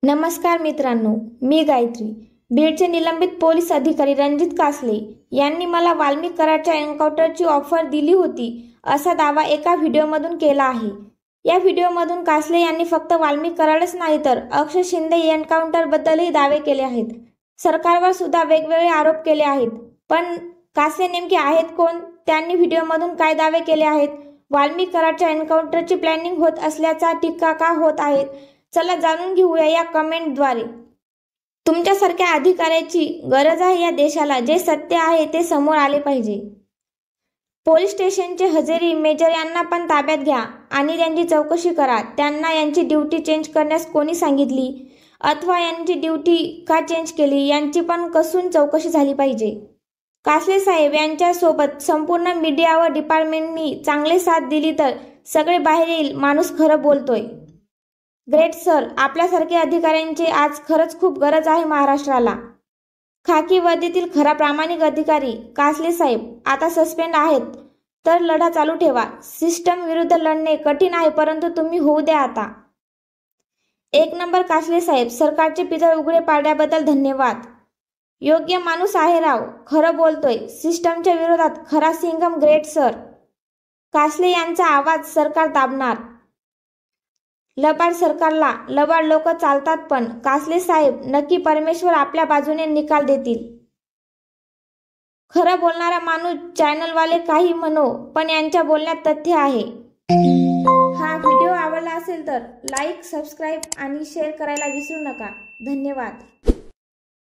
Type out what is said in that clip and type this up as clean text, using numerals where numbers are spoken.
नमस्कार मित्रांनो, मी गायत्री। बीडचे निलंबित पोलीस अधिकारी रणजित कासले यांनी मला वाल्मिक कराडच्या एन्काउंटरची ऑफर दिली होती असा दावा एका व्हिडिओमधून केला आहे। या व्हिडिओमधून कासले यांनी फक्त वाल्मिक कराडच नाही तर अक्षय शिंदे एन्काउंटरबद्दलही दावे केले आहेत। सरकारवर सुद्धा वेगवेगळे आरोप केले आहेत। पण कासले नेमके आहेत कोण? त्यांनी व्हिडिओमधून काय दावे केले आहेत? वाल्मिक कराडच्या एन्काउंटरची प्लॅनिंग होत असल्याचा टीका का होत आहेत? चला जाणून घेऊया या कमेंटद्वारे। तुमच्यासारख्या अधिकाऱ्याची गरज आहे या देशाला। जे सत्य आहे ते समोर आले पाहिजे। पोलीस स्टेशनचे हजेरी मेजर यांना पण ताब्यात घ्या आणि त्यांची चौकशी करा। त्यांना यांची ड्युटी चेंज करण्यास कोणी सांगितली अथवा यांची ड्युटी का चेंज केली यांची पण कसून चौकशी झाली पाहिजे। कासले साहेब यांच्या सोबत संपूर्ण मीडिया व डिपार्टमेंटनी चांगले साथ दिली तर सगळे बाहेर येईल माणूस खरं बोलतोय। ग्रेट सर, आपल्यासारखे अधिकाऱ्यांची आज खरंच खूप गरज आहे महाराष्ट्राला। खाकी वर्दीतील खरा प्रामाणिक अधिकारी कासले साहेब आता सस्पेंड आहेत तर लढा चालू ठेवा। सिस्टम विरुद्ध लढणे कठीण आहे परंतु तुम्ही होऊ द्या आता। एक नंबर कासले साहेब, सरकारचे पितळ उघडे पाडल्याबद्दल धन्यवाद। योग्य माणूस आहे राव, खरं बोलतोय। सिस्टमच्या विरोधात खरा सिंघम ग्रेट सर। कासले यांचा आवाज सरकार दाबणार। लबाड सरकारला लबाड लोक चालतात पण कासले साहेब नक्की परमेश्वर आपल्या बाजूने निकाल देतील। खरं बोलणारा माणूस चॅनलवाले काही म्हणो पण यांच्या बोलण्यात तथ्य आहे। हा व्हिडिओ आवडला असेल तर लाईक, सबस्क्राईब आणि शेअर करायला विसरू नका। धन्यवाद।